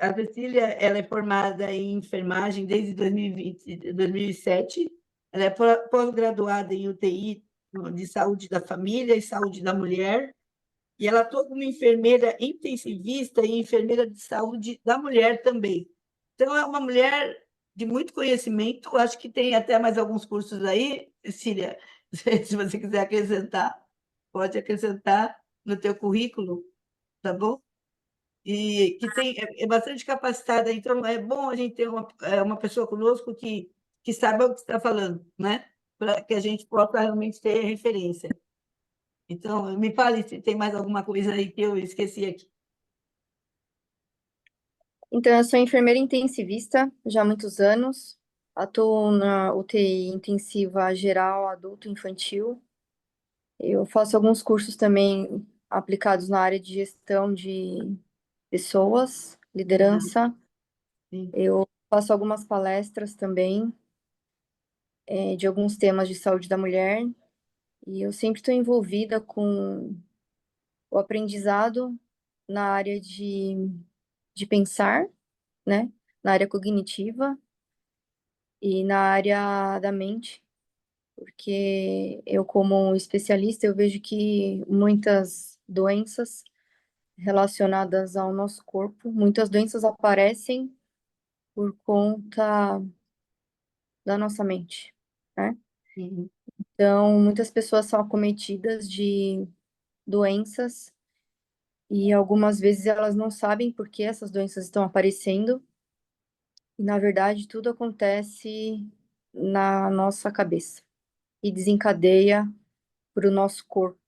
A Cecília, ela é formada em enfermagem desde 2007. Ela é pós-graduada em UTI de saúde da família e saúde da mulher. E ela atua como enfermeira intensivista e enfermeira de saúde da mulher também. Então, é uma mulher de muito conhecimento. Acho que tem até mais alguns cursos aí, Cecília, se você quiser acrescentar, pode acrescentar no teu currículo, tá bom? E que é bastante capacitada. Então, é bom a gente ter uma pessoa conosco que saiba o que está falando, né? Para que a gente possa realmente ter referência. Então, me fale se tem mais alguma coisa aí que eu esqueci aqui. Então, eu sou enfermeira intensivista já há muitos anos. Atuo na UTI intensiva geral, adulto e infantil. Eu faço alguns cursos também aplicados na área de gestão de pessoas, Uhum, liderança. sim. Eu faço algumas palestras também, de alguns temas de saúde da mulher. E eu sempre estou envolvida com o aprendizado na área de pensar, né? Na área cognitiva e na área da mente, porque eu, como especialista, eu vejo que muitas doenças relacionadas ao nosso corpo, muitas doenças aparecem por conta da nossa mente, né? Uhum, Então, muitas pessoas são acometidas de doenças e algumas vezes elas não sabem por que essas doenças estão aparecendo. E, na verdade, tudo acontece na nossa cabeça e desencadeia para o nosso corpo.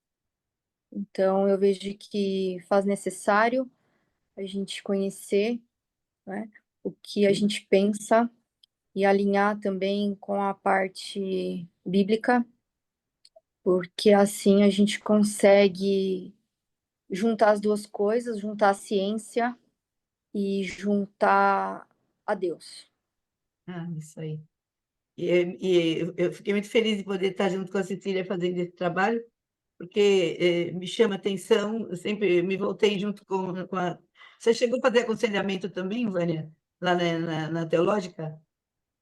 Então, eu vejo que faz necessário a gente conhecer, né, o que a sim. gente pensa e alinhar também com a parte bíblica, porque assim a gente consegue juntar as duas coisas, juntar a ciência e juntar a Deus. Ah, isso aí. E eu fiquei muito feliz de poder estar junto com a Cecília fazendo esse trabalho, porque me chama atenção, eu sempre me voltei junto com a... Você chegou a fazer aconselhamento também, Vânia, lá na Teológica?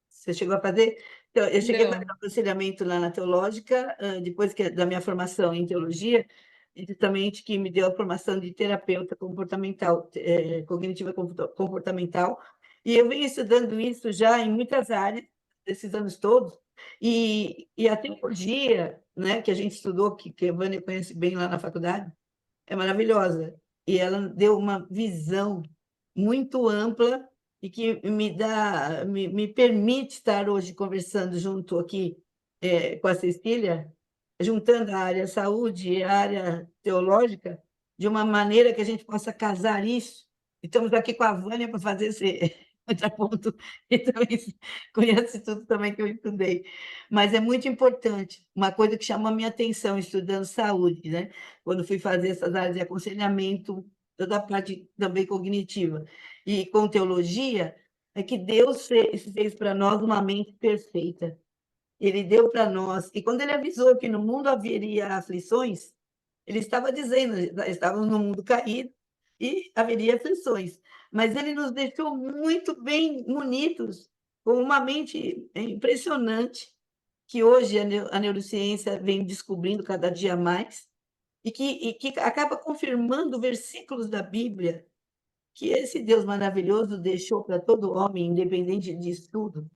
Você chegou a fazer? Então, eu cheguei a fazer um Não. aconselhamento lá na Teológica, depois da minha formação em teologia, e justamente que me deu a formação de terapeuta comportamental, cognitiva comportamental, e eu venho estudando isso já em muitas áreas, desses anos todos, e a teologia, né, que a gente estudou, que a Vânia conhece bem lá na faculdade, é maravilhosa. E ela deu uma visão muito ampla e que me permite estar hoje conversando junto aqui com a Cecília, juntando a área saúde e a área teológica, de uma maneira que a gente possa casar isso. E estamos aqui com a Vânia para fazer esse contraponto, e também conhece tudo também que eu estudei. Mas é muito importante, uma coisa que chamou a minha atenção estudando saúde, né? Quando fui fazer essas áreas de aconselhamento, toda a parte também cognitiva, e com teologia, é que Deus fez para nós uma mente perfeita. Ele deu para nós, e quando ele avisou que no mundo haveria aflições, ele estava dizendo, estávamos no mundo caído e haveria aflições, mas ele nos deixou muito bem munidos, com uma mente impressionante, que hoje a neurociência vem descobrindo cada dia mais, e que acaba confirmando versículos da Bíblia que esse Deus maravilhoso deixou para todo homem, independente disso tudo,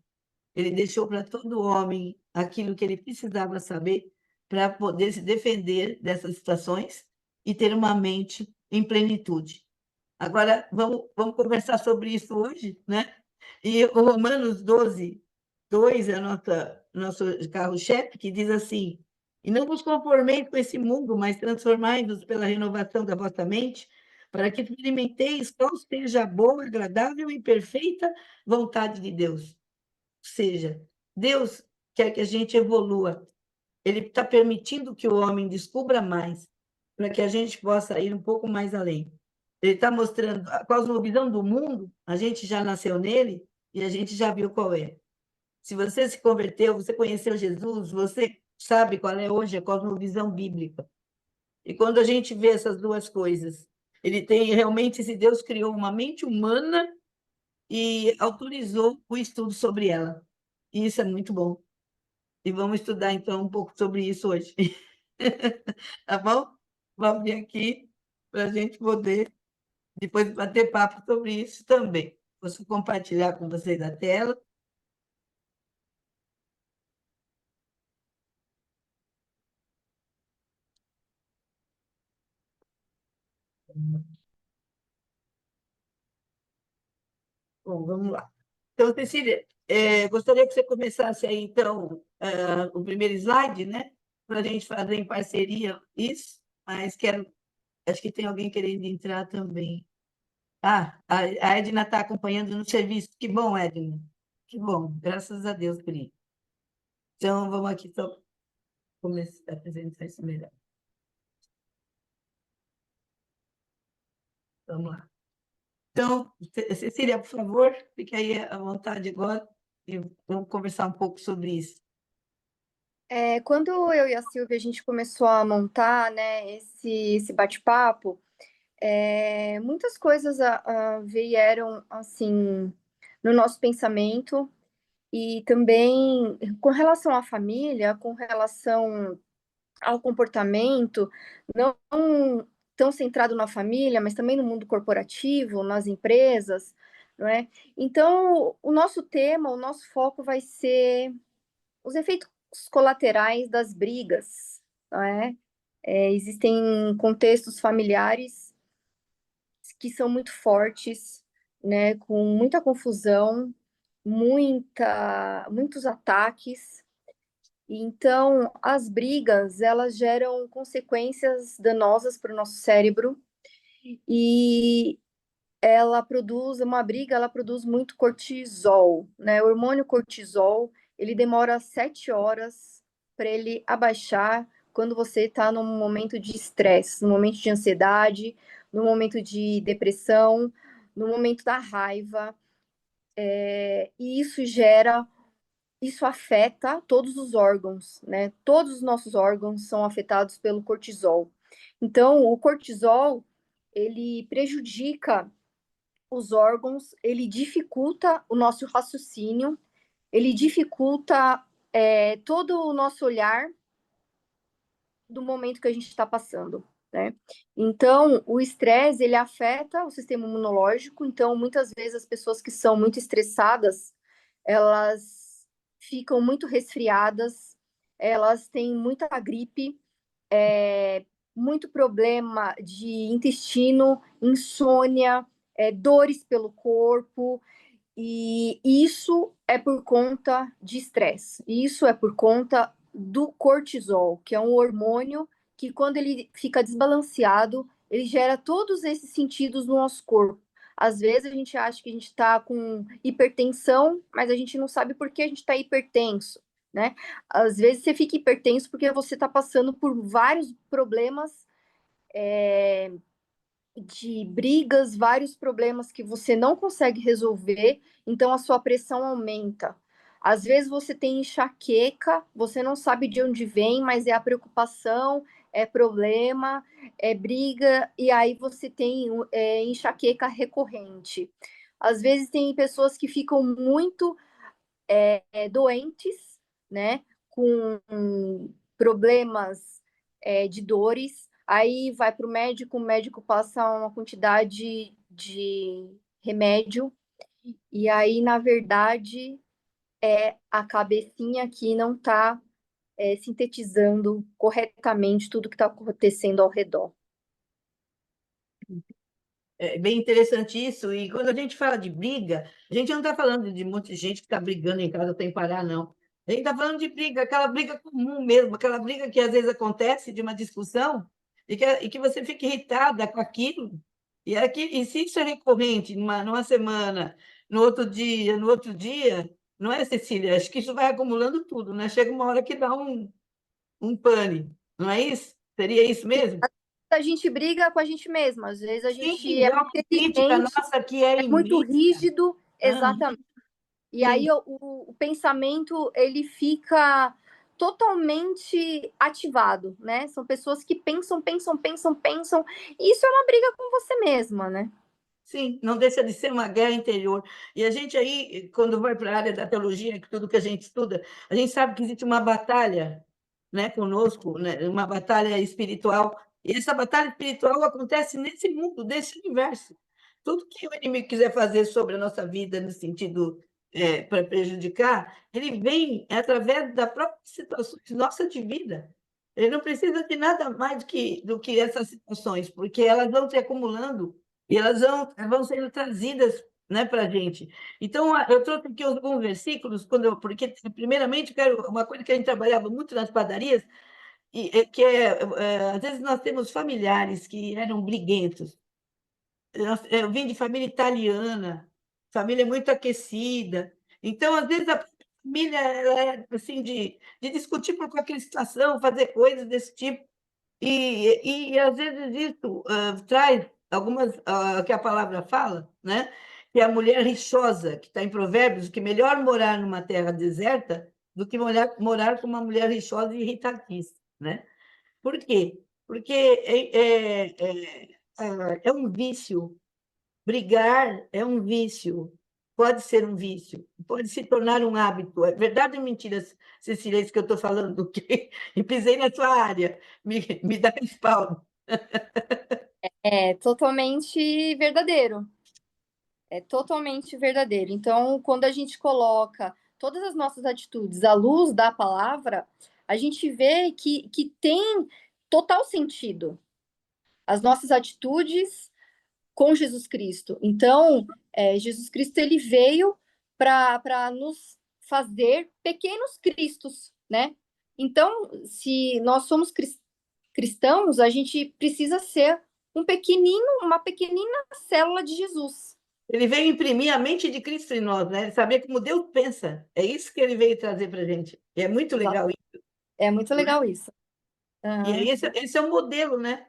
ele deixou para todo homem aquilo que ele precisava saber para poder se defender dessas situações e ter uma mente em plenitude. Agora, vamos conversar sobre isso hoje, né? E o Romanos 12, 2 é nosso carro-chefe, que diz assim: E não vos conformeis com esse mundo, mas transformai-vos pela renovação da vossa mente, para que experimenteis qual seja a boa, agradável e perfeita vontade de Deus. Ou seja, Deus quer que a gente evolua. Ele está permitindo que o homem descubra mais, para que a gente possa ir um pouco mais além. Ele está mostrando a cosmovisão do mundo, a gente já nasceu nele e a gente já viu qual é. Se você se converteu, você conheceu Jesus, você sabe qual é hoje a cosmovisão bíblica. E quando a gente vê essas duas coisas, ele tem realmente, se Deus criou uma mente humana e autorizou o estudo sobre ela. E isso é muito bom. E vamos estudar, então, um pouco sobre isso hoje. Tá bom? Vamos vir aqui para a gente poder depois bater papo sobre isso também. Posso compartilhar com vocês a tela. Bom, vamos lá. Então, Cecília, gostaria que você começasse aí, então, o primeiro slide, né? Para a gente fazer em parceria isso, mas acho que tem alguém querendo entrar também. Ah, a Edna está acompanhando no serviço. Que bom, Edna. Que bom, graças a Deus por isso. Então, vamos aqui só começar a apresentar isso melhor. Vamos lá. Então, Cecília, por favor, fique aí à vontade agora e vamos conversar um pouco sobre isso. Quando eu e a Silvia a gente começou a montar, né, esse bate-papo, muitas coisas vieram assim no nosso pensamento e também com relação à família, com relação ao comportamento, não tão centrado na família, mas também no mundo corporativo, nas empresas, não é? Então, o nosso tema, o nosso foco vai ser os efeitos colaterais das brigas, não é? Existem contextos familiares que são muito fortes, né, com muita confusão, muitos ataques. Então, as brigas, elas geram consequências danosas para o nosso cérebro e uma briga, ela produz muito cortisol, né? O hormônio cortisol, ele demora 7 horas para ele abaixar quando você está num momento de estresse, no momento de ansiedade, no momento de depressão, no momento da raiva, e isso afeta todos os órgãos, né? Todos os nossos órgãos são afetados pelo cortisol. Então, o cortisol, ele prejudica os órgãos, ele dificulta o nosso raciocínio, ele dificulta todo o nosso olhar do momento que a gente está passando, né? Então, o estresse, ele afeta o sistema imunológico, então, muitas vezes as pessoas que são muito estressadas, elas ficam muito resfriadas, elas têm muita gripe, muito problema de intestino, insônia, dores pelo corpo, e isso é por conta de estresse. Isso é por conta do cortisol, que é um hormônio que, quando ele fica desbalanceado, ele gera todos esses sentidos no nosso corpo. Às vezes a gente acha que a gente está com hipertensão, mas a gente não sabe por que a gente está hipertenso, né? Às vezes você fica hipertenso porque você está passando por vários problemas de brigas, vários problemas que você não consegue resolver, então a sua pressão aumenta. Às vezes você tem enxaqueca, você não sabe de onde vem, mas é a preocupação, é problema, é briga, e aí você tem enxaqueca recorrente. Às vezes tem pessoas que ficam muito doentes, né, com problemas de dores, aí vai para o médico passa uma quantidade de remédio, e aí, na verdade, é a cabecinha que não está sintetizando corretamente tudo que está acontecendo ao redor. É bem interessante isso, e quando a gente fala de briga, a gente não está falando de um monte de gente que está brigando em casa sem parar, não. A gente está falando de briga, aquela briga comum mesmo, aquela briga que às vezes acontece de uma discussão e que você fica irritada com aquilo. E se isso é recorrente numa semana, no outro dia, não é, Cecília? Acho que isso vai acumulando tudo, né? Chega uma hora que dá um pane, não é isso? Seria isso mesmo? A gente briga com a gente mesma, às vezes a gente Sim, é é uma muito crítica exigente, nossa que é é muito imensa. rígido, Aham, exatamente. E aí sim, o pensamento ele fica totalmente ativado, né? São pessoas que pensam, pensam, pensam, pensam. E isso é uma briga com você mesma, né? Sim, não deixa de ser uma guerra interior. E a gente aí, quando vai para a área da teologia, que tudo que a gente estuda, a gente sabe que existe uma batalha, né, conosco, né, uma batalha espiritual. E essa batalha espiritual acontece nesse mundo, nesse universo. Tudo que o inimigo quiser fazer sobre a nossa vida, no sentido para prejudicar, ele vem através da própria situação nossa de vida. Ele não precisa de nada mais do que essas situações, porque elas vão se acumulando e elas vão sendo trazidas, né, para a gente. Então, eu trouxe aqui alguns versículos, porque, primeiramente, uma coisa que a gente trabalhava muito nas padarias, às vezes nós temos familiares que eram briguentos. Eu vim de família italiana, família muito aquecida. Então, às vezes, a família ela é assim, de discutir por qualquer situação, fazer coisas desse tipo. E às vezes isso traz algumas que a palavra fala, né? Que é a mulher rixosa, que está em Provérbios, que melhor morar numa terra deserta do que morar com uma mulher rixosa e irritadiça, né? Por quê? Porque é um vício. Brigar é um vício. Pode ser um vício, pode se tornar um hábito. É verdade ou mentira, Cecília, isso que eu estou falando? Que e pisei na sua área. Me dá respaldo. É totalmente verdadeiro. É totalmente verdadeiro. Então, quando a gente coloca todas as nossas atitudes à luz da palavra, a gente vê que tem total sentido as nossas atitudes com Jesus Cristo. Então, Jesus Cristo ele veio para nos fazer pequenos cristos, né? Então, se nós somos cristãos, a gente precisa ser uma pequenina célula de Jesus. Ele veio imprimir a mente de Cristo em nós, né? Ele sabia como Deus pensa. É isso que ele veio trazer para a gente. E é muito legal isso, É muito né? legal isso. E Uhum. esse é o modelo, né?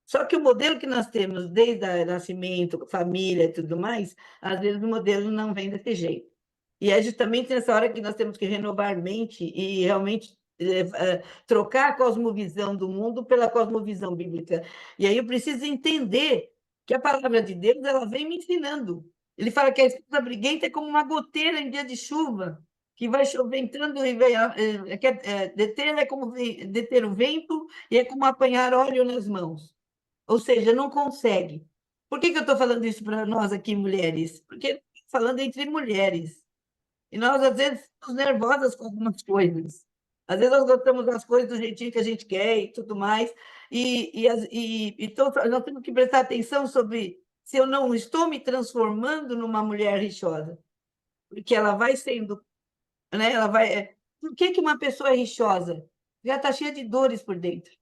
Só que o modelo que nós temos, desde o nascimento, família e tudo mais, às vezes o modelo não vem desse jeito. E é justamente nessa hora que nós temos que renovar a mente e realmente trocar a cosmovisão do mundo pela cosmovisão bíblica. E aí eu preciso entender que a palavra de Deus ela vem me ensinando. Ele fala que a esposa briguenta é como uma goteira em dia de chuva, que vai entrando e vai, deter é como deter o vento e é como apanhar óleo nas mãos. Ou seja, não consegue. Por que eu estou falando isso para nós aqui, mulheres? Porque falando entre mulheres. E nós, às vezes, estamos nervosas com algumas coisas. Às vezes, nós gostamos das coisas do jeitinho que a gente quer e tudo mais. Então, nós temos que prestar atenção sobre se eu não estou me transformando numa mulher rixosa. Porque ela vai sendo, né? Ela vai. Por que uma pessoa é rixosa? Já está cheia de dores por dentro.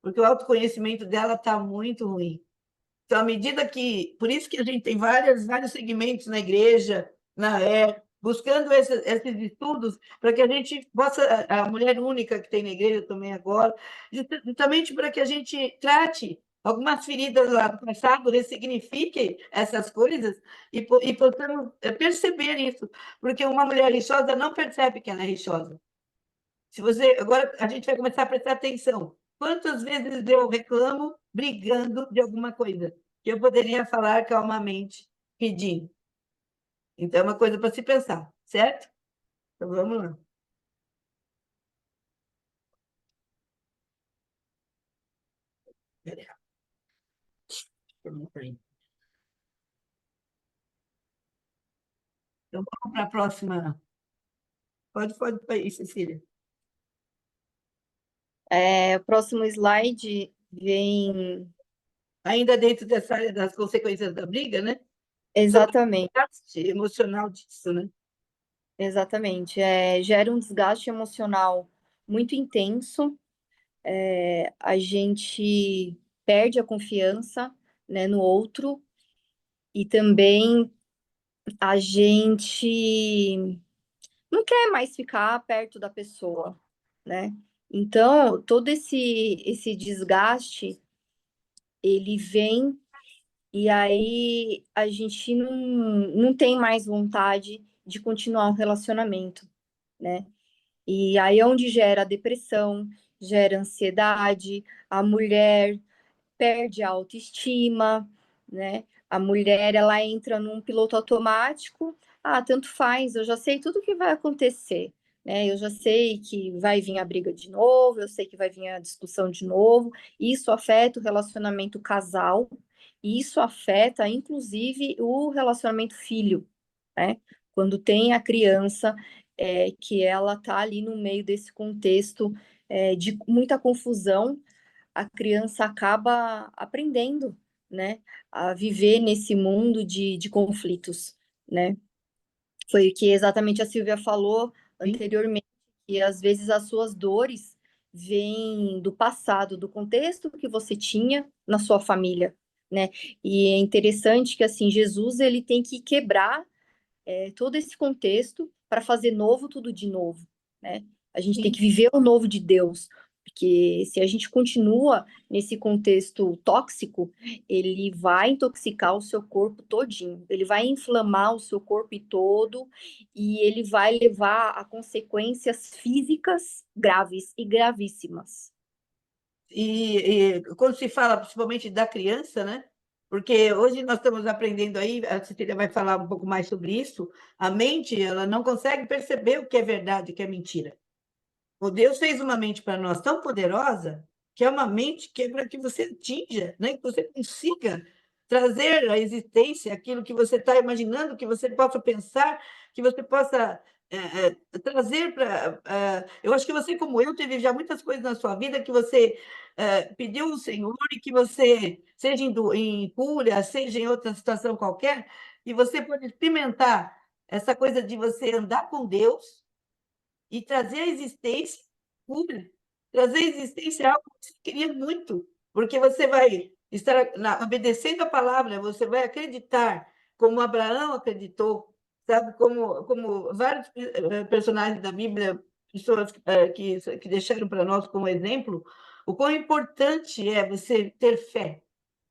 Porque o autoconhecimento dela está muito ruim. Então, à medida que. Por isso que a gente tem vários segmentos na igreja, buscando esses estudos, para que a gente possa. A mulher única que tem na igreja também agora, justamente para que a gente trate algumas feridas lá do passado, ressignifique essas coisas e possamos perceber isso. Porque uma mulher rixosa não percebe que ela é rixosa. Se você agora a gente vai começar a prestar atenção. Quantas vezes eu reclamo brigando de alguma coisa que eu poderia falar calmamente, pedindo? Então é uma coisa para se pensar, certo? Então vamos lá. Então vamos para a próxima. Pode ir, Cecília. O próximo slide vem Ainda dentro dessa área das consequências da briga, né? Sobre o exatamente, desgaste emocional disso, né? exatamente. Gera um desgaste emocional muito intenso. A gente perde a confiança, né, no outro e também a gente não quer mais ficar perto da pessoa, né? Então, todo esse desgaste, ele vem e aí a gente não tem mais vontade de continuar um relacionamento, né? E aí é onde gera depressão, gera ansiedade, a mulher perde a autoestima, né? A mulher, ela entra num piloto automático, tanto faz, eu já sei tudo o que vai acontecer, né? Eu já sei que vai vir a briga de novo, eu sei que vai vir a discussão de novo. Isso afeta o relacionamento casal, e isso afeta, inclusive, o relacionamento filho, né? Quando tem a criança, que ela tá ali no meio desse contexto, de muita confusão, a criança acaba aprendendo, né, a viver nesse mundo de conflitos, né? Foi o que exatamente a Silvia falou Sim. anteriormente, que às vezes as suas dores vêm do passado, do contexto que você tinha na sua família, né? E é interessante que, assim, Jesus, ele tem que quebrar todo esse contexto para fazer novo tudo de novo, né? A gente tem Sim. que viver o novo de Deus, porque se a gente continua nesse contexto tóxico, ele vai intoxicar o seu corpo todinho, ele vai inflamar o seu corpo todo e ele vai levar a consequências físicas graves e gravíssimas. E quando se fala principalmente da criança, né? Porque hoje nós estamos aprendendo aí, a Cecília vai falar um pouco mais sobre isso, a mente, ela não consegue perceber o que é verdade e o que é mentira. O Deus fez uma mente para nós tão poderosa, que é uma mente que é para que você atinja, né? Que você consiga trazer à existência aquilo que você está imaginando, que você possa pensar, que você possa trazer para. Eu acho que você, como eu, teve já muitas coisas na sua vida que você pediu ao Senhor e que você, seja em cura, seja em outra situação qualquer, e você pode experimentar essa coisa de você andar com Deus e trazer a existência pura, trazer a existência algo que você queria muito, porque você vai estar obedecendo a palavra, você vai acreditar, como Abraão acreditou, sabe? Como vários personagens da Bíblia, pessoas que deixaram para nós como exemplo, o quão importante é você ter fé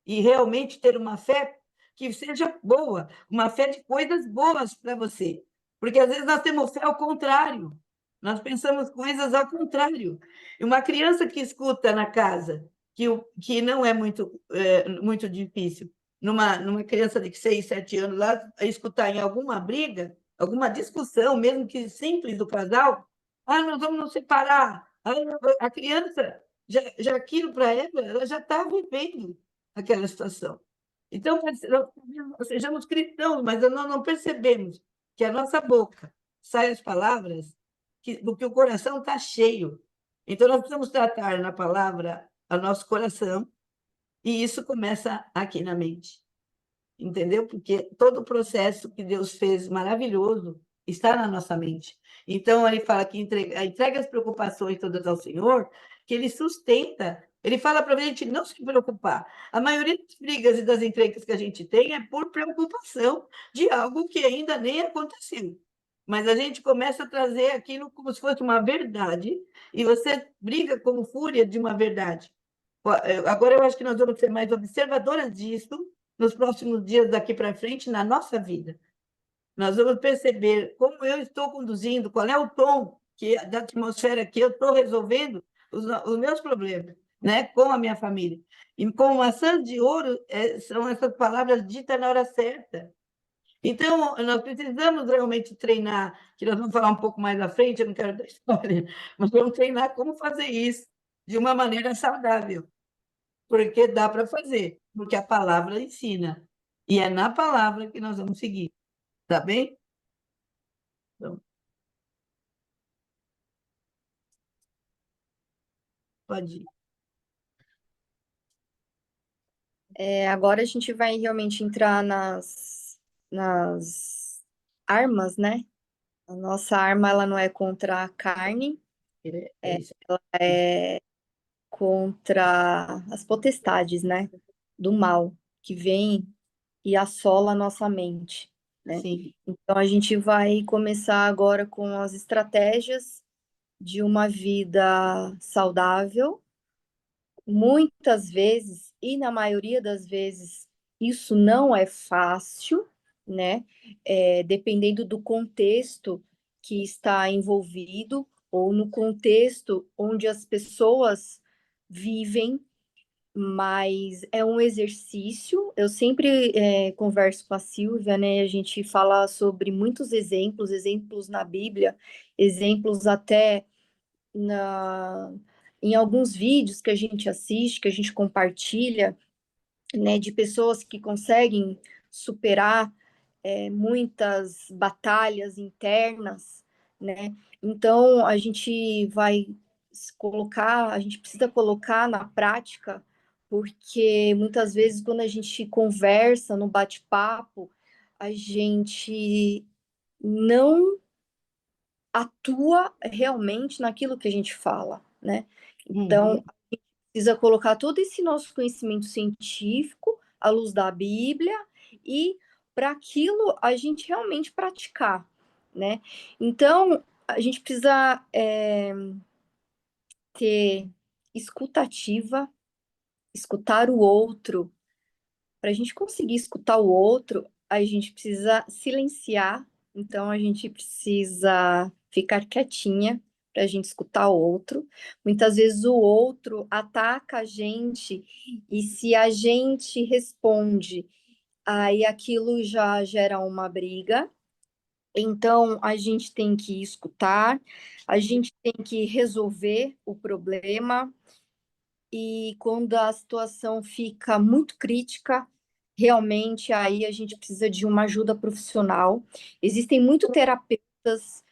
e realmente ter uma fé que seja boa, uma fé de coisas boas para você. Porque às vezes nós temos fé ao contrário, nós pensamos coisas ao contrário. E uma criança que escuta na casa, que não é muito difícil, numa criança de 6, 7 anos lá, escutar em alguma briga, alguma discussão, mesmo que simples do casal, nós vamos nos separar. A criança, já aquilo para ela já está vivendo aquela situação. Então, nós sejamos cristãos, mas nós não percebemos que a nossa boca sai as palavras do que o coração está cheio. Então, nós precisamos tratar na palavra o nosso coração, e isso começa aqui na mente, entendeu? Porque todo o processo que Deus fez maravilhoso está na nossa mente. Então, ele fala que entrega as preocupações todas ao Senhor, que ele sustenta. Ele fala para a gente não se preocupar. A maioria das brigas e das encrencas que a gente tem é por preocupação de algo que ainda nem aconteceu. Mas a gente começa a trazer aquilo como se fosse uma verdade, e você briga com fúria de uma verdade. Agora eu acho que nós vamos ser mais observadoras disso nos próximos dias daqui para frente na nossa vida. Nós vamos perceber como eu estou conduzindo, qual é o tom da atmosfera que eu estou resolvendo os meus problemas, né, com a minha família. E com maçãs de ouro, são essas palavras ditas na hora certa. Então, nós precisamos realmente treinar, que nós vamos falar um pouco mais à frente, eu não quero dar história, mas vamos treinar como fazer isso de uma maneira saudável, porque dá para fazer, porque a palavra ensina. E é na palavra que nós vamos seguir, tá bem? Então, pode ir. Agora a gente vai realmente entrar nas armas, né? A nossa arma, ela não é contra a carne, É isso. é contra as potestades, né? Do mal, que vem e assola a nossa mente, né? Sim, Então a gente vai começar agora com as estratégias de uma vida saudável. Muitas vezes, e na maioria das vezes, isso não é fácil, né? Dependendo do contexto que está envolvido, ou no contexto onde as pessoas vivem, mas é um exercício. Eu sempre converso com a Silvia, né? A gente fala sobre muitos exemplos, exemplos na Bíblia, exemplos até na, em alguns vídeos que a gente assiste, que a gente compartilha, né, de pessoas que conseguem superar muitas batalhas internas, né? Então a gente vai colocar, a gente precisa colocar na prática, porque muitas vezes quando a gente conversa no bate-papo, a gente não atua realmente naquilo que a gente fala, né? Então, Uhum. precisa colocar todo esse nosso conhecimento científico à luz da Bíblia e para aquilo a gente realmente praticar, né? Então, a gente precisa ter escutativa, escutar o outro. Para a gente conseguir escutar o outro, a gente precisa silenciar, então a gente precisa ficar quietinha para a gente escutar o outro. Muitas vezes o outro ataca a gente, e se a gente responde, aí aquilo já gera uma briga. Então a gente tem que escutar, a gente tem que resolver o problema, e quando a situação fica muito crítica, realmente aí a gente precisa de uma ajuda profissional. Existem muito terapeutas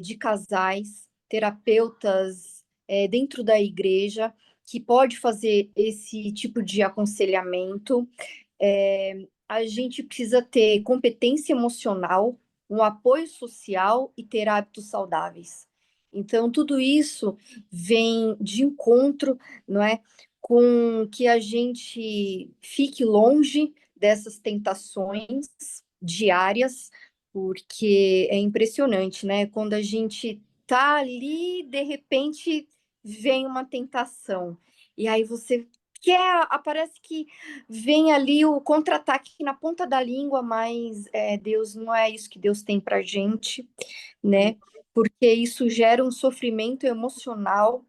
de casais, terapeutas dentro da igreja, que pode fazer esse tipo de aconselhamento. A gente precisa ter competência emocional, um apoio social e ter hábitos saudáveis. Então, tudo isso vem de encontro, não é, com que a gente fique longe dessas tentações diárias, porque é impressionante, né? Quando a gente tá ali, de repente vem uma tentação. E aí você quer, parece que vem ali o contra-ataque na ponta da língua, mas Deus, não é isso que Deus tem para gente, né? Porque isso gera um sofrimento emocional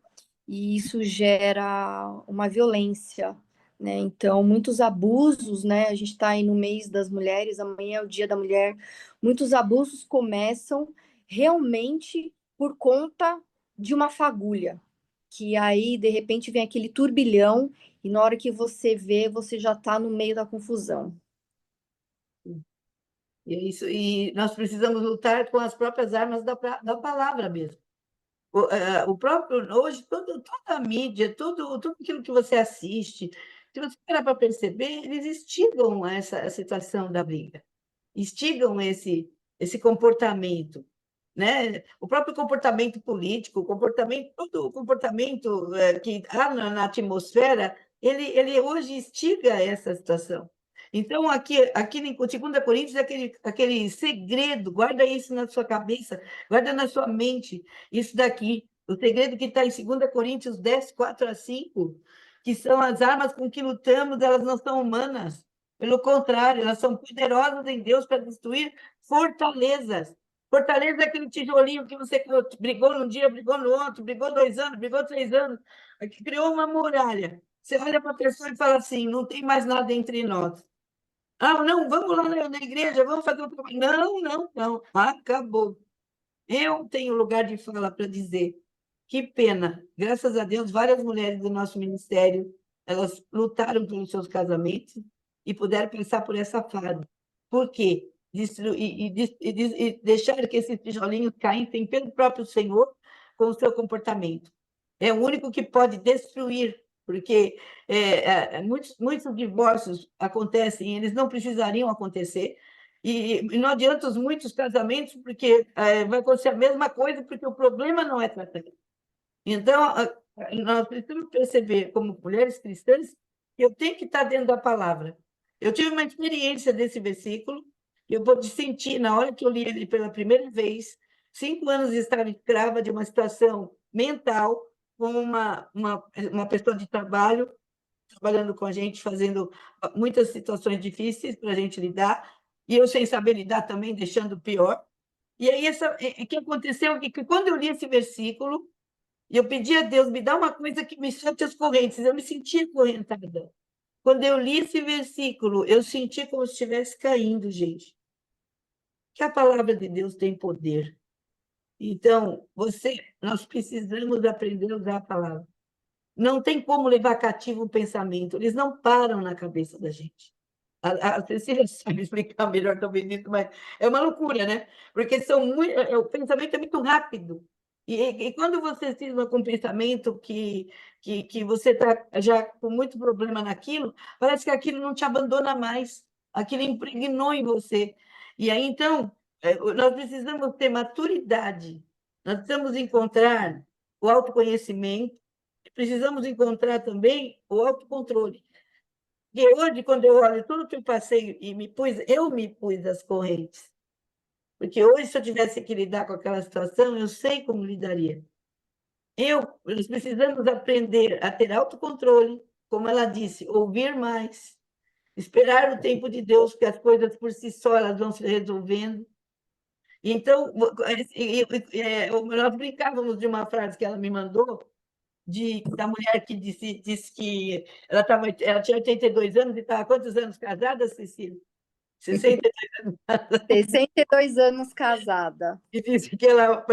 e isso gera uma violência, né? Então, muitos abusos, né? A gente está aí no mês das mulheres, amanhã é o Dia da Mulher. Muitos abusos começam realmente por conta de uma fagulha, que aí, de repente, vem aquele turbilhão e na hora que você vê, você já está no meio da confusão. E é isso, e nós precisamos lutar com as próprias armas da palavra mesmo. O próprio, hoje, toda a mídia, tudo aquilo que você assiste, se você parar para perceber, eles instigam essa situação da briga, instigam esse comportamento, né? O próprio comportamento político, o comportamento, todo o comportamento que há na atmosfera, ele hoje instiga essa situação. Então, aqui em 2 Coríntios, é aquele segredo, guarda isso na sua cabeça, guarda na sua mente, isso daqui, o segredo que está em 2 Coríntios 10, 4 a 5, que são as armas com que lutamos, elas não são humanas, pelo contrário, elas são poderosas em Deus para destruir fortalezas. Fortaleza é aquele tijolinho que você brigou num dia, brigou no outro, brigou 2 anos, brigou 3 anos, que criou uma muralha. Você olha para a pessoa e fala assim: não tem mais nada entre nós. Ah, não, vamos lá na igreja, vamos fazer um trabalho. Não, não, não, acabou. Eu tenho lugar de fala para dizer. Que pena. Graças a Deus, várias mulheres do nosso ministério, elas lutaram pelos seus casamentos e puderam passar por essa fase. Por quê? E deixar que esses tijolinhos caíssem pelo próprio Senhor com o seu comportamento. É o único que pode destruir, porque muitos divórcios acontecem, eles não precisariam acontecer, e não adianta os muitos casamentos, porque vai acontecer a mesma coisa, porque o problema não é tratado. Então, nós precisamos perceber, como mulheres cristãs, que eu tenho que estar dentro da palavra. Eu tive uma experiência desse versículo, eu vou sentir, na hora que eu li ele pela primeira vez, 5 anos de estar escrava de uma situação mental, com uma pessoa de trabalho, trabalhando com a gente, fazendo muitas situações difíceis para a gente lidar, e eu sem saber lidar também, deixando pior. E aí, o que aconteceu é que quando eu li esse versículo, E eu pedi a Deus, me dá uma coisa que me solte as correntes. Eu me sentia acorrentada. Quando eu li esse versículo, eu senti como se estivesse caindo, gente. Que a palavra de Deus tem poder. Então, nós precisamos aprender a usar a palavra. Não tem como levar cativo o pensamento, eles não param na cabeça da gente. A Cecília sabe explicar melhor talvez isso, mas é uma loucura, né? Porque o pensamento é muito rápido. E quando você cisma com um pensamento que você está já com muito problema naquilo, parece que aquilo não te abandona mais, aquilo impregnou em você. E aí, então, nós precisamos ter maturidade, nós precisamos encontrar o autoconhecimento, precisamos encontrar também o autocontrole. E hoje, quando eu olho tudo que eu passei e eu me pus as correntes. Porque hoje, se eu tivesse que lidar com aquela situação, eu sei como lidaria. Nós precisamos aprender a ter autocontrole, como ela disse, ouvir mais, esperar o tempo de Deus, que as coisas por si só elas vão se resolvendo. Então, nós brincávamos de uma frase que ela me mandou, da mulher que disse que ela tinha 82 anos e estava há quantos anos casada, Cecília? 60, 62 anos casada. e disse que ela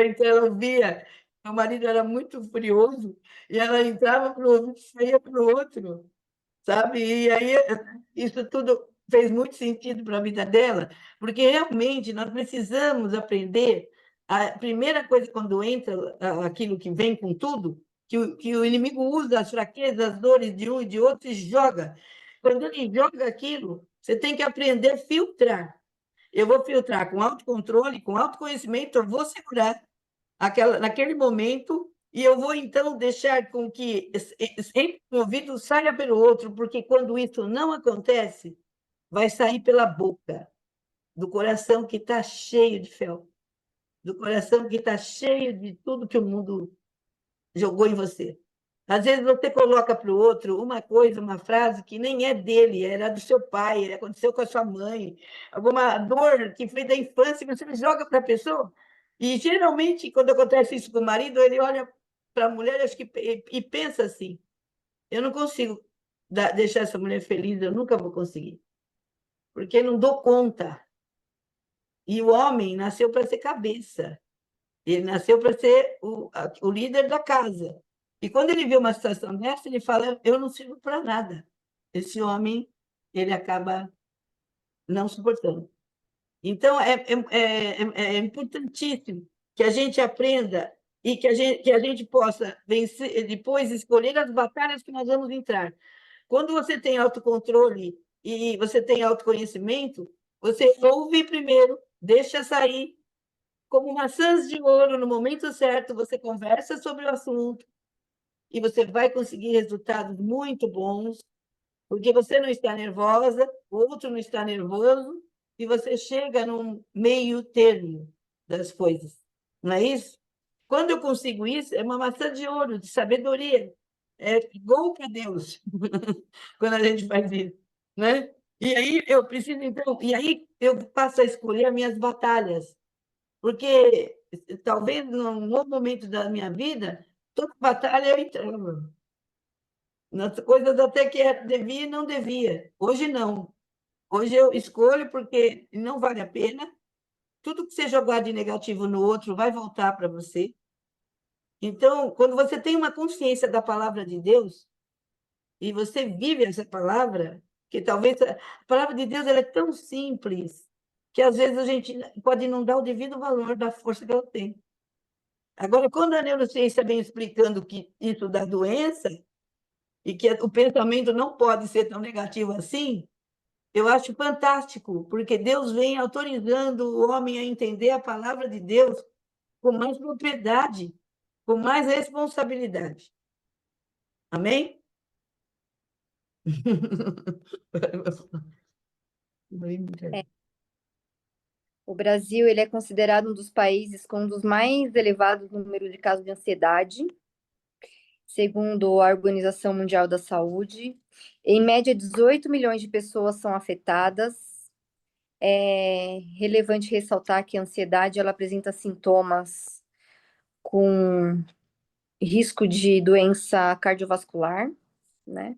via, o marido era muito furioso, e ela entrava para um, saía para o outro, sabe? E aí isso tudo fez muito sentido para a vida dela, porque realmente nós precisamos aprender. A primeira coisa, quando entra aquilo que vem com tudo, que o inimigo usa as fraquezas, as dores de um e de outro e joga. Quando ele joga aquilo, você tem que aprender a filtrar. Eu vou filtrar com autocontrole, com autoconhecimento, eu vou segurar naquele momento e eu vou, então, deixar com que entre um ouvido saia pelo outro, porque quando isso não acontece, vai sair pela boca, do coração que está cheio de fel, do coração que está cheio de tudo que o mundo jogou em você. Às vezes você coloca para o outro uma coisa, uma frase que nem é dele, era do seu pai, aconteceu com a sua mãe, alguma dor que foi da infância, você joga para a pessoa. E geralmente, quando acontece isso com o marido, ele olha para a mulher acho que, e pensa assim: eu não consigo deixar essa mulher feliz, eu nunca vou conseguir, porque não dou conta. E o homem nasceu para ser cabeça. Ele nasceu para ser o líder da casa. E quando ele vê uma situação dessa, ele fala: eu não sirvo para nada. Esse homem, ele acaba não suportando. Então, é importantíssimo que a gente aprenda e que a gente possa vencer, depois escolher as batalhas que nós vamos entrar. Quando você tem autocontrole e você tem autoconhecimento, você ouve primeiro, deixa sair, como maçãs de ouro, no momento certo, você conversa sobre o assunto e você vai conseguir resultados muito bons, porque você não está nervosa, o outro não está nervoso, e você chega num meio termo das coisas, não é isso? Quando eu consigo isso, é uma maçã de ouro, de sabedoria. É igual para Deus, quando a gente faz isso, né? E aí eu preciso, então, e aí eu passo a escolher as minhas batalhas. Porque talvez num outro momento da minha vida, toda batalha eu entrava. Nas coisas até que devia e não devia. Hoje não. Hoje eu escolho porque não vale a pena. Tudo que você jogar de negativo no outro vai voltar para você. Então, quando você tem uma consciência da palavra de Deus e você vive essa palavra, que talvez a palavra de Deus ela é tão simples que às vezes a gente pode não dar o devido valor da força que ela tem. Agora, quando a neurociência vem explicando que isso dá doença e que o pensamento não pode ser tão negativo assim, eu acho fantástico, porque Deus vem autorizando o homem a entender a palavra de Deus com mais propriedade, com mais responsabilidade. Amém? É, o Brasil, ele é considerado um dos países com um dos mais elevados números de casos de ansiedade, segundo a Organização Mundial da Saúde. Em média, 18 milhões de pessoas são afetadas. É relevante ressaltar que a ansiedade ela apresenta sintomas com risco de doença cardiovascular, né?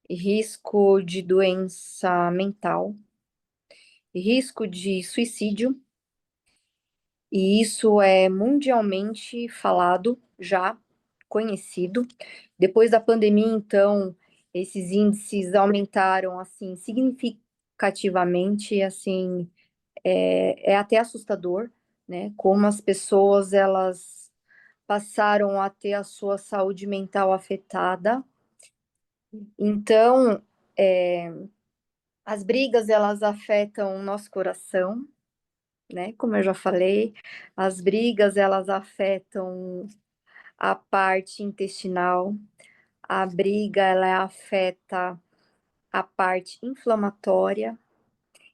Risco de doença mental, risco de suicídio, e isso é mundialmente falado, já conhecido. Depois da pandemia, então, esses índices aumentaram assim significativamente, assim, é até assustador, né? Como as pessoas elas passaram a ter a sua saúde mental afetada. Então, as brigas elas afetam o nosso coração, né? Como eu já falei, as brigas elas afetam a parte intestinal, a briga ela afeta a parte inflamatória.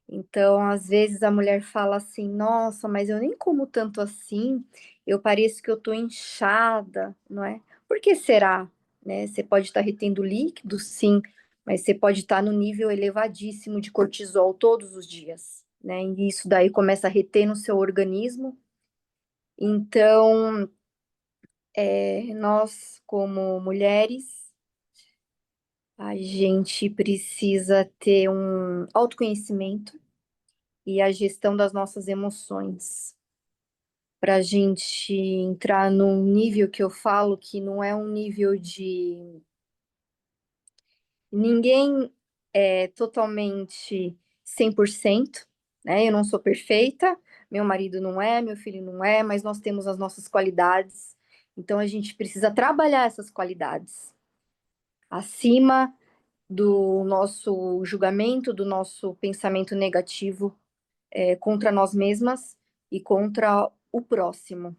Então, às vezes a mulher fala assim: "Nossa, mas eu nem como tanto assim, eu pareço que eu tô inchada", não é? Por que será? Né? Você pode estar retendo líquido, sim, mas você pode estar no nível elevadíssimo de cortisol todos os dias, né? E isso daí começa a reter no seu organismo. Então, nós, como mulheres, a gente precisa ter um autoconhecimento e a gestão das nossas emoções, para a gente entrar num nível que eu falo que não é um nível de ninguém é totalmente 100%, né? Eu não sou perfeita, meu marido não é, meu filho não é, mas nós temos as nossas qualidades, então a gente precisa trabalhar essas qualidades acima do nosso julgamento, do nosso pensamento negativo contra nós mesmas e contra o próximo.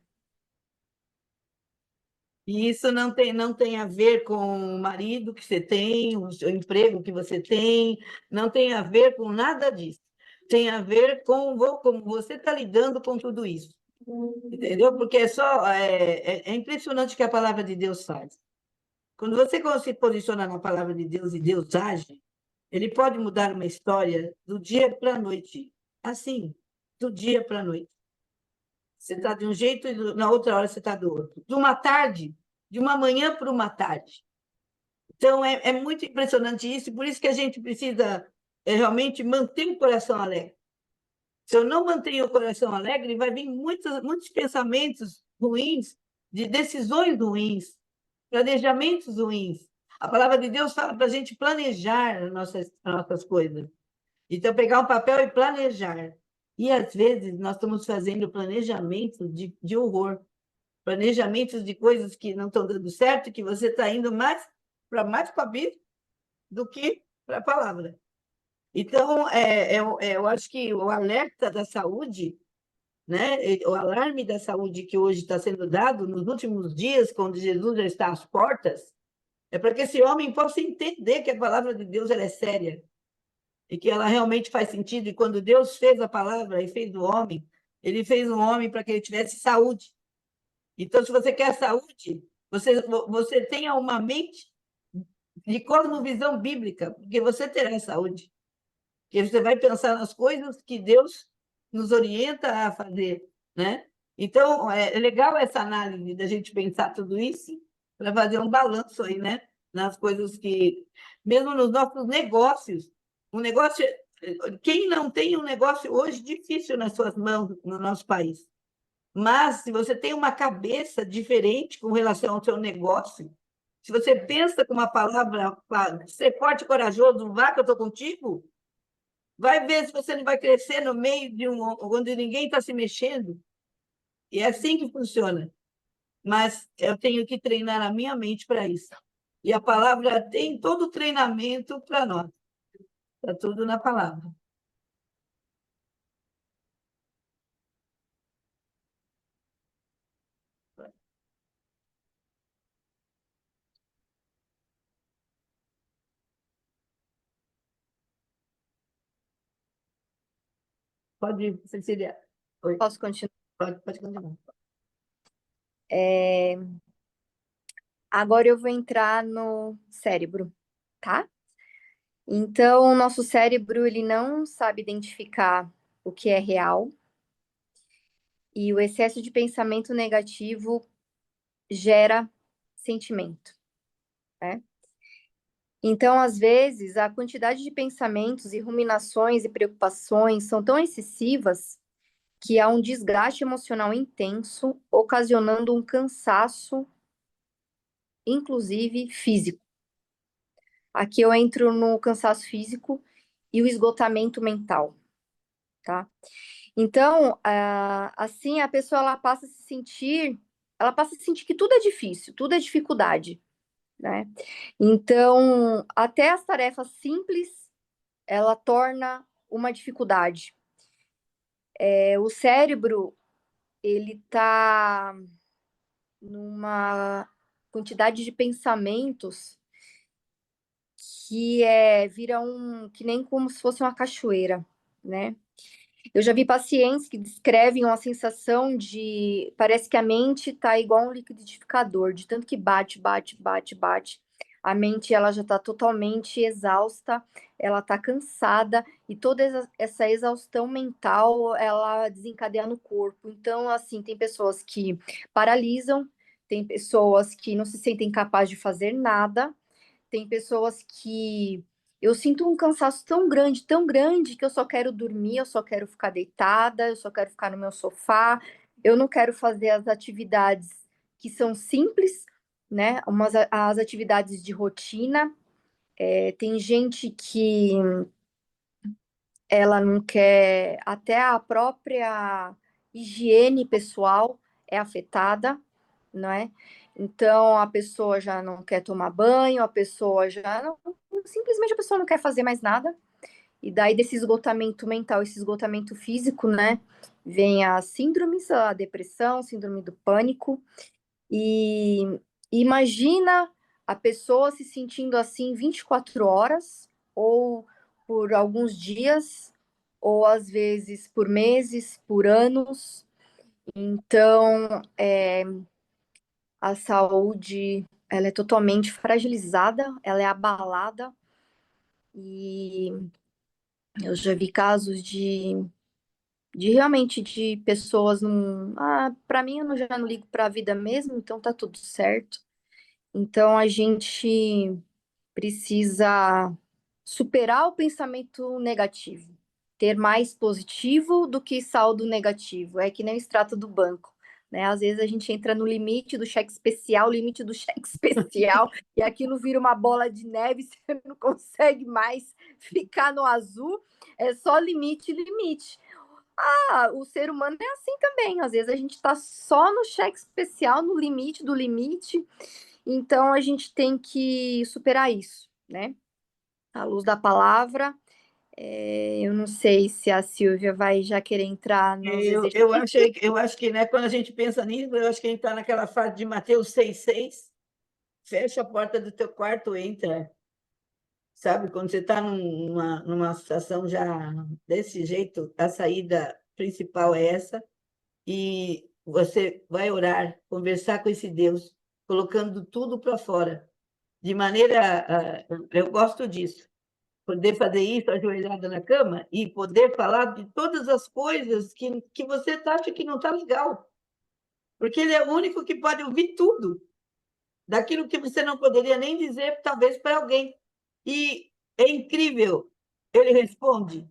E isso não tem a ver com o marido que você tem, o seu emprego que você tem, não tem a ver com nada disso. Tem a ver com como você está lidando com tudo isso. Entendeu? Porque é impressionante o que a palavra de Deus faz. Quando você se posiciona na palavra de Deus e Deus age, ele pode mudar uma história do dia para a noite. Assim, do dia para a noite. Você está de um jeito e na outra hora você está do outro. De uma tarde, de uma manhã para uma tarde. Então, é muito impressionante isso, e por isso que a gente precisa realmente manter o coração alegre. Se eu não mantenho o coração alegre, vai vir muitos pensamentos ruins, de decisões ruins, planejamentos ruins. A palavra de Deus fala para a gente planejar as nossas coisas. Então, pegar um papel e planejar. E, às vezes, nós estamos fazendo planejamento de horror, planejamentos de coisas que não estão dando certo, que você está indo mais para a Bíblia do que para a palavra. Então, eu acho que o alerta da saúde, né, o alarme da saúde que hoje está sendo dado nos últimos dias, quando Jesus já está às portas, é para que esse homem possa entender que a palavra de Deus ela é séria e que ela realmente faz sentido. E quando Deus fez a palavra e fez o homem, ele fez um homem para que ele tivesse saúde. Então, se você quer saúde, você tenha uma mente de cosmovisão bíblica, porque você terá saúde. Porque você vai pensar nas coisas que Deus nos orienta a fazer, né? Então, é legal essa análise da gente pensar tudo isso para fazer um balanço aí, né? Nas coisas que, mesmo nos nossos negócios, um negócio, quem não tem um negócio hoje difícil nas suas mãos no nosso país? Mas, se você tem uma cabeça diferente com relação ao seu negócio, se você pensa com uma palavra, ser forte e corajoso, vá que eu estou contigo, vai ver se você não vai crescer no meio de onde ninguém está se mexendo. E é assim que funciona. Mas eu tenho que treinar a minha mente para isso. E a palavra tem todo o treinamento para nós. Está tudo na palavra. Pode ir, Cecília. Oi, Posso continuar? pode continuar. Agora eu vou entrar no cérebro, tá? Então, o nosso cérebro, ele não sabe identificar o que é real, e o excesso de pensamento negativo gera sentimento, né? Então, às vezes, a quantidade de pensamentos e ruminações e preocupações são tão excessivas que há um desgaste emocional intenso, ocasionando um cansaço, inclusive físico. Aqui eu entro no cansaço físico e o esgotamento mental, tá? Então, assim, a pessoa ela passa a sentir que tudo é difícil, tudo é dificuldade, né? Então, até as tarefas simples, ela torna uma dificuldade. O cérebro, ele tá numa quantidade de pensamentos vira que nem como se fosse uma cachoeira, né? Eu já vi pacientes que descrevem uma sensação de parece que a mente está igual um liquidificador, de tanto que bate, bate, bate, bate. A mente ela já está totalmente exausta, ela está cansada e toda essa exaustão mental ela desencadeia no corpo. Então, assim, tem pessoas que paralisam, tem pessoas que não se sentem capazes de fazer nada, tem pessoas que eu sinto um cansaço tão grande, que eu só quero dormir, eu só quero ficar deitada, eu só quero ficar no meu sofá, eu não quero fazer as atividades que são simples, né? As atividades de rotina. Tem gente que ela não quer, até a própria higiene pessoal é afetada, não é? Então a pessoa já não quer tomar banho, a pessoa já não, simplesmente a pessoa não quer fazer mais nada. E daí desse esgotamento mental, esse esgotamento físico, né? Vem as síndromes, a depressão, síndrome do pânico. E imagina a pessoa se sentindo assim 24 horas, ou por alguns dias, ou às vezes por meses, por anos. Então, a saúde, ela é totalmente fragilizada, ela é abalada, e eu já vi casos de realmente de pessoas para mim eu já não ligo para a vida mesmo, então tá tudo certo. Então a gente precisa superar o pensamento negativo, ter mais positivo do que saldo negativo. É que nem o extrato do banco, né? Às vezes a gente entra no limite do cheque especial, limite do cheque especial, e aquilo vira uma bola de neve, você não consegue mais ficar no azul, é só limite, limite. O ser humano é assim também. Às vezes a gente está só no cheque especial, no limite do limite. Então a gente tem que superar isso, né? À luz da palavra, eu não sei se a Silvia vai já querer entrar nos exercícios. Eu acho que, né, quando a gente pensa nisso, eu acho que a gente está naquela fase de Mateus 6,6, fecha a porta do teu quarto, entra. Sabe, quando você está numa situação já desse jeito, a saída principal é essa, e você vai orar, conversar com esse Deus, colocando tudo para fora. De maneira, eu gosto disso, poder fazer isso ajoelhada na cama e poder falar de todas as coisas que você acha que não está legal, porque ele é o único que pode ouvir tudo, daquilo que você não poderia nem dizer, talvez, para alguém. E é incrível, ele responde,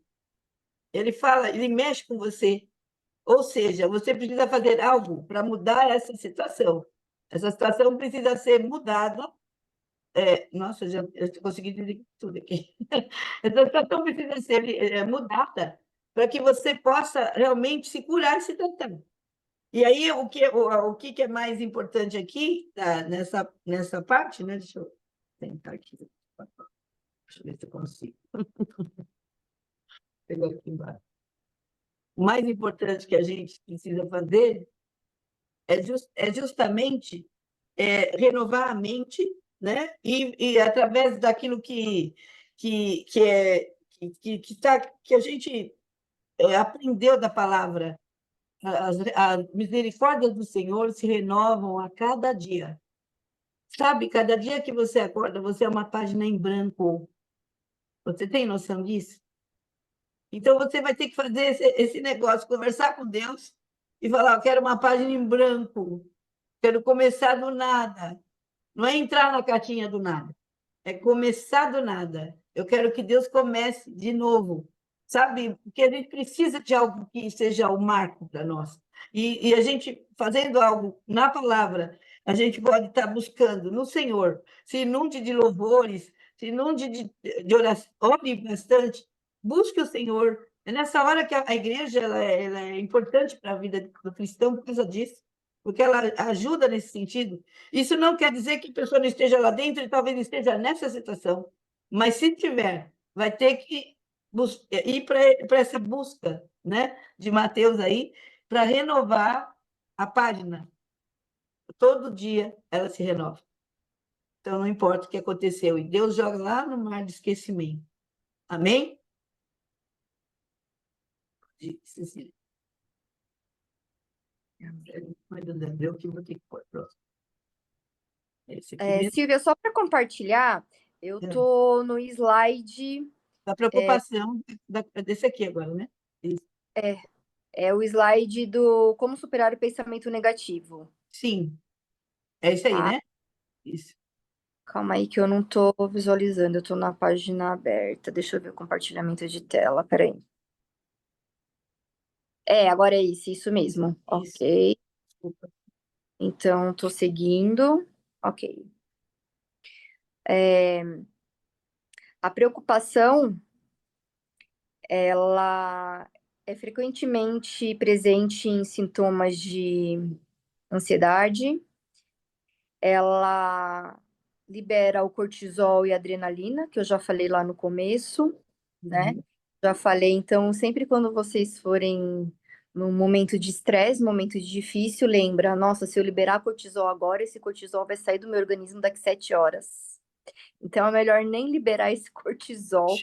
ele fala, ele mexe com você. Ou seja, você precisa fazer algo para mudar essa situação. Essa situação precisa ser mudada. Nossa, eu consegui dizer tudo aqui. Essa situação precisa ser mudada para que você possa realmente se curar e se tratar. E aí, o que é mais importante aqui, nessa parte, né? Deixa eu tentar aqui. Deixa eu ver se eu consigo. Pegar aqui embaixo. O mais importante que a gente precisa fazer é justamente renovar a mente, né? E através daquilo que a gente aprendeu da palavra, as misericórdias do Senhor se renovam a cada dia. Sabe, cada dia que você acorda, você é uma página em branco. Você tem noção disso? Então, você vai ter que fazer esse negócio, conversar com Deus e falar: eu quero uma página em branco, quero começar do nada. Não é entrar na caixinha do nada, é começar do nada. Eu quero que Deus comece de novo, sabe? Porque a gente precisa de algo que seja o marco para nós. E a gente fazendo algo na palavra, a gente pode estar buscando no Senhor, se inunde de louvores, se inunde de oração, ore bastante, busque o Senhor. É nessa hora que a igreja ela é importante para a vida do cristão por causa disso, porque ela ajuda nesse sentido. Isso não quer dizer que a pessoa não esteja lá dentro e talvez esteja nessa situação, mas se tiver, vai ter que ir para essa busca, né, de Mateus aí, para renovar a página. Todo dia ela se renova. Então, não importa o que aconteceu. E Deus joga lá no mar de esquecimento. Amém? Cecília. Mas André, o que vou ter que pôr próximo? Esse aqui mesmo? Silvia, só para compartilhar, eu tô no slide. Da preocupação desse aqui agora, né? Isso. É o slide do como superar o pensamento negativo. Sim, é isso aí, Tá? né? Isso. Calma aí que eu não tô visualizando, eu tô na página aberta. Deixa eu ver o compartilhamento de tela, peraí. Agora é isso mesmo. Isso. Ok. Desculpa. Então, tô seguindo. Ok. A preocupação, ela é frequentemente presente em sintomas de ansiedade. Ela libera o cortisol e a adrenalina, que eu já falei lá no começo, né? Uhum. Já falei, então, sempre quando vocês forem num momento de estresse, momento difícil, lembra, nossa, se eu liberar cortisol agora, esse cortisol vai sair do meu organismo daqui 7 horas. Então é melhor nem liberar esse cortisol,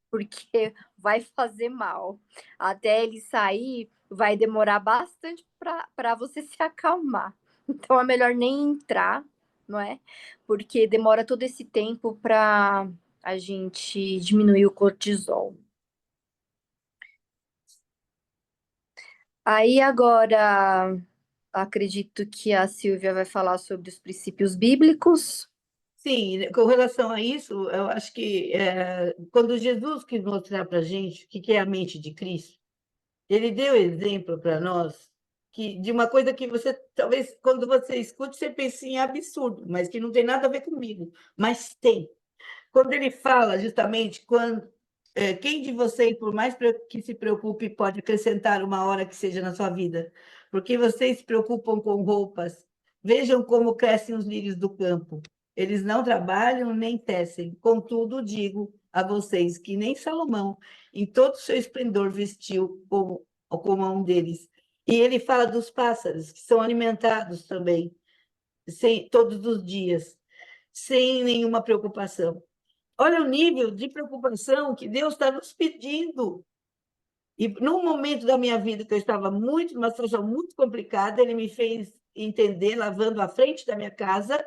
porque vai fazer mal. Até ele sair, vai demorar bastante para você se acalmar. Então é melhor nem entrar, não é? Porque demora todo esse tempo para a gente diminuir o cortisol. Aí agora acredito que a Silvia vai falar sobre os princípios bíblicos. Sim, com relação a isso, eu acho que quando Jesus quis mostrar para a gente o que é a mente de Cristo, ele deu exemplo para nós de uma coisa que você, talvez, quando você escute, você pense em absurdo, mas que não tem nada a ver comigo, mas tem. Quando ele fala justamente quem de vocês, por mais que se preocupe, pode acrescentar uma hora que seja na sua vida, porque vocês se preocupam com roupas. Vejam como crescem os lírios do campo. Eles não trabalham nem tecem. Contudo, digo a vocês que nem Salomão, em todo o seu esplendor, vestiu como um deles. E ele fala dos pássaros, que são alimentados também, todos os dias, sem nenhuma preocupação. Olha o nível de preocupação que Deus está nos pedindo. E num momento da minha vida que eu estava numa situação muito complicada, ele me fez entender, lavando a frente da minha casa,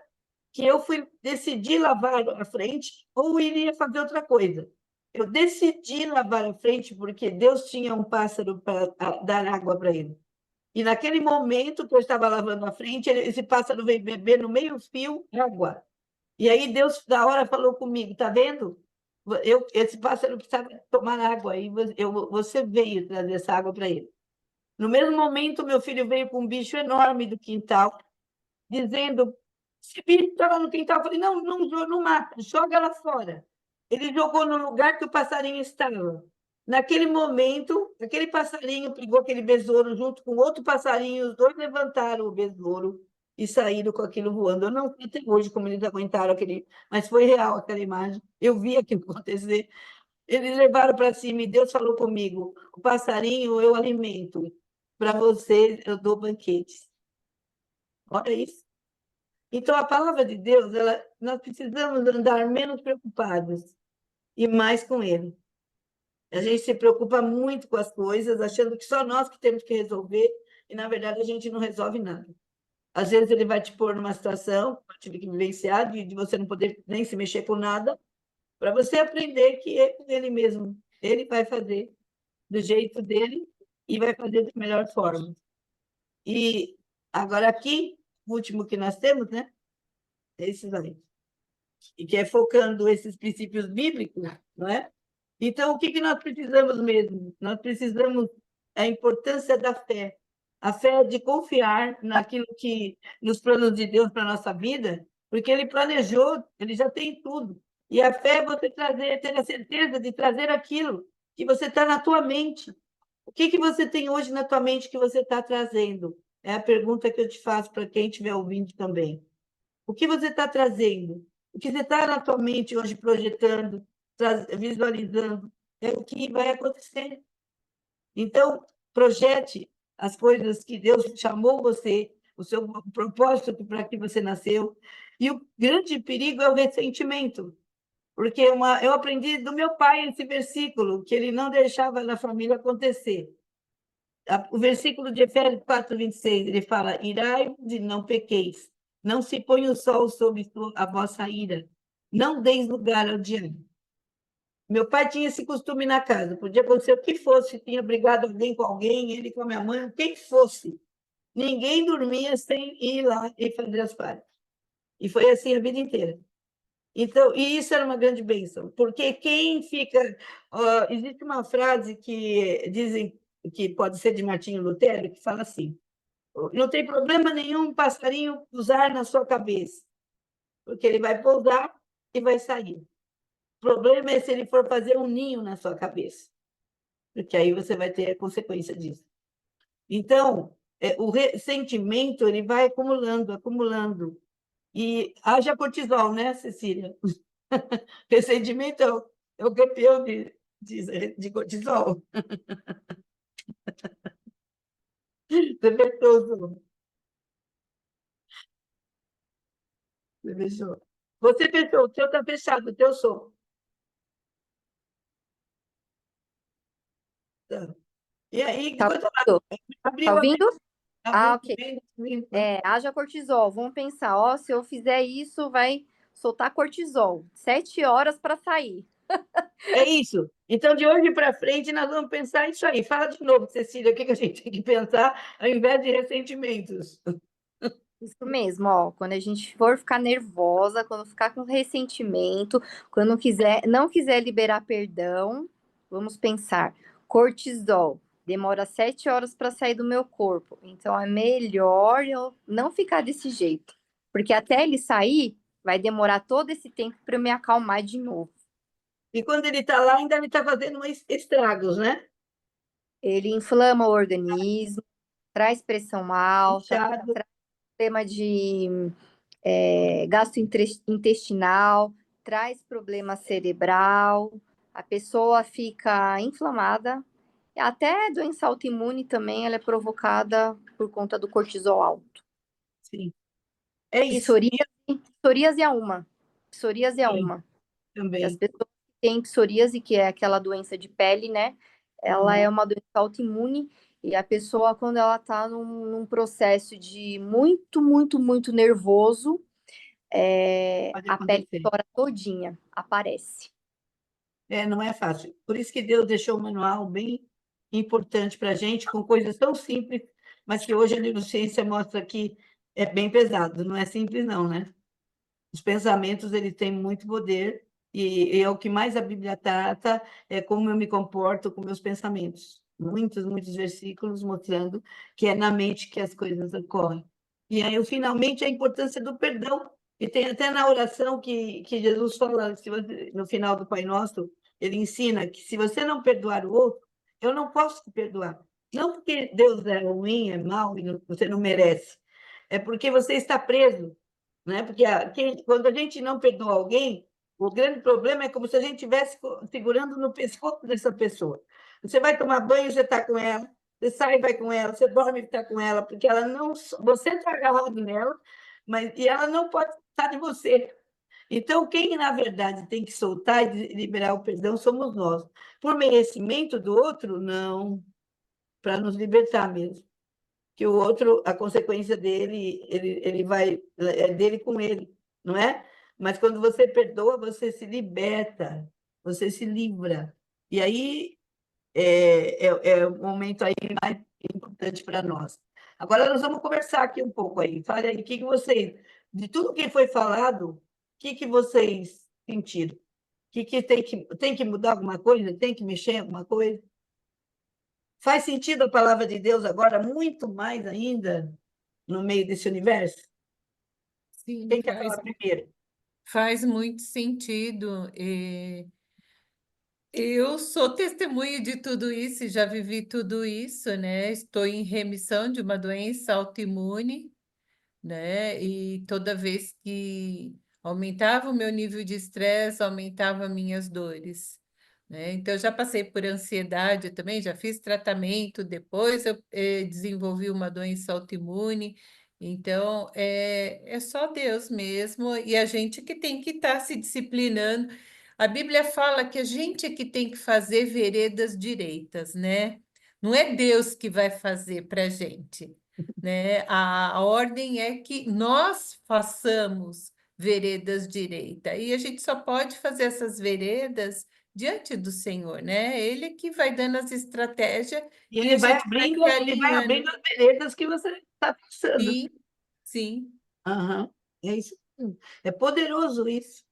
que eu decidi lavar a frente ou iria fazer outra coisa. Eu decidi lavar a frente porque Deus tinha um pássaro para dar água para ele. E naquele momento que eu estava lavando a frente, esse pássaro veio beber no meio-fio água. E aí Deus, da hora, falou comigo, tá vendo? Esse pássaro precisava tomar água, aí você veio trazer essa água para ele. No mesmo momento, meu filho veio com um bicho enorme do quintal, dizendo, esse bicho estava no quintal. Eu falei, não mata, joga lá fora. Ele jogou no lugar que o passarinho estava. Naquele momento, aquele passarinho pegou aquele besouro junto com outro passarinho, os dois levantaram o besouro e saíram com aquilo voando. Eu não sei até hoje como eles aguentaram aquele, mas foi real aquela imagem. Eu vi aquilo acontecer. Eles levaram para cima e Deus falou comigo: o passarinho eu alimento, para vocês eu dou banquetes. Olha isso. Então, a palavra de Deus, nós precisamos andar menos preocupados e mais com Ele. A gente se preocupa muito com as coisas, achando que só nós que temos que resolver, e, na verdade, a gente não resolve nada. Às vezes, ele vai te pôr numa situação, eu tive que vivenciar, de você não poder nem se mexer com nada, para você aprender que é com ele mesmo. Ele vai fazer do jeito dele e vai fazer da melhor forma. E agora aqui, o último que nós temos, né? esses aí, e que é focando esses princípios bíblicos, não é? Então, o que que nós precisamos mesmo? Nós precisamos a importância da fé, a fé de confiar naquilo que, nos planos de Deus para a nossa vida, porque Ele planejou, Ele já tem tudo. E a fé é você trazer, ter a certeza de trazer aquilo que você está na tua mente. O que que você tem hoje na tua mente que você está trazendo? É a pergunta que eu te faço para quem estiver ouvindo também. O que você está trazendo? O que você está na tua mente hoje projetando, visualizando, é o que vai acontecer. Então, projete as coisas que Deus chamou você, o seu propósito para que você nasceu. E o grande perigo é o ressentimento, porque eu aprendi do meu pai esse versículo, que ele não deixava na família acontecer. O versículo de Efésios 4:26, ele fala: irai-vos e não pequeis, não se põe o sol sobre a vossa ira, não deis lugar ao diabo. Meu pai tinha esse costume na casa, podia acontecer o que fosse, tinha brigado alguém com alguém, ele com a minha mãe, quem fosse. Ninguém dormia sem ir lá e fazer as pazes. E foi assim a vida inteira. Então, e isso era uma grande bênção, porque quem fica. Existe uma frase que dizem que pode ser de Martinho Lutero, que fala assim: não tem problema nenhum um passarinho pousar na sua cabeça, porque ele vai pousar e vai sair. O problema é se ele for fazer um ninho na sua cabeça, porque aí você vai ter a consequência disso. Então, o ressentimento ele vai acumulando, acumulando. E haja cortisol, né, Cecília? Ressentimento é o campeão de cortisol. Você fechou, você fechou. Você fechou, o seu está fechado, o teu som. Tá. E aí, Tá enquanto ouvindo? Tá abriu, abriu, ouvindo? Ah, abriu, ok. abriu. Haja cortisol. Vamos pensar, ó, se eu fizer isso, vai soltar cortisol. 7 horas para sair. É isso. Então, de hoje para frente, nós vamos pensar isso aí. Fala de novo, Cecília, o que a gente tem que pensar ao invés de ressentimentos. Isso mesmo, ó. Quando a gente for ficar nervosa, quando ficar com ressentimento, quando não quiser liberar perdão, vamos pensar. Cortisol demora 7 horas para sair do meu corpo. Então é melhor eu não ficar desse jeito. Porque até ele sair, vai demorar todo esse tempo para eu me acalmar de novo. E quando ele está lá, ainda ele está fazendo estragos, né? Ele inflama o organismo, traz pressão alta, Inchado. problema de gastrointestinal, traz problema cerebral, a pessoa fica inflamada. Até doença autoimune também ela é provocada por conta do cortisol alto. Sim. É isso. Psoríase, psoríase é uma. Psoríase é Sim, uma. E as também. pessoas que têm psoríase, que é aquela doença de pele, né? Ela é Uhum. uma doença autoimune e a pessoa, quando ela está num processo de muito, muito, muito nervoso, Pode a pele acontecer. estoura todinha, aparece. Não é fácil. Por isso que Deus deixou um manual bem importante para a gente, com coisas tão simples, mas que hoje a neurociência mostra que é bem pesado. Não é simples, não, né? Os pensamentos, eles têm muito poder, e é o que mais a Bíblia trata, é como eu me comporto com meus pensamentos. Muitos, muitos versículos mostrando que é na mente que as coisas ocorrem. E aí, finalmente, a importância do perdão. E tem até na oração que Jesus fala, no final do Pai Nosso, ele ensina que se você não perdoar o outro, eu não posso te perdoar. Não porque Deus é ruim, é mau, e você não merece. É porque você está preso, né? Porque quando a gente não perdoa alguém, o grande problema é como se a gente estivesse segurando no pescoço dessa pessoa. Você vai tomar banho, você está com ela, você sai e vai com ela, você dorme e está com ela, porque ela não, você está agarrado nela, e ela não pode estar de você. Então, quem na verdade tem que soltar e liberar o perdão somos nós. Por merecimento do outro, não, para nos libertar mesmo, que o outro, a consequência dele, ele vai, é dele com ele, não é? Mas quando você perdoa, você se liberta, você se livra. E aí é o momento aí mais importante para nós. Agora nós vamos conversar aqui um pouco aí. Fale aí, o que que vocês, de tudo que foi falado, o que que vocês sentiram? Tem que mudar alguma coisa? Tem que mexer em alguma coisa? Faz sentido a palavra de Deus agora muito mais ainda no meio desse universo? Sim, Quem quer falar primeiro? faz muito sentido. Eu sou testemunha de tudo isso, e já vivi tudo isso, né? Estou em remissão de uma doença autoimune, né? E toda vez que aumentava o meu nível de estresse, aumentava minhas dores, né? Então, eu já passei por ansiedade também, já fiz tratamento, depois eu desenvolvi uma doença autoimune. Então, é só Deus mesmo, e a gente que tem que estar se disciplinando. A Bíblia fala que a gente é que tem que fazer veredas direitas, né? Não é Deus que vai fazer para a gente, né? A ordem é que nós façamos veredas direitas. E a gente só pode fazer essas veredas diante do Senhor, né? Ele que vai dando as estratégias E e a gente vai se ele vai alinhando. abrindo as veredas que você está pensando. Sim, sim. Aham, é isso. É poderoso isso.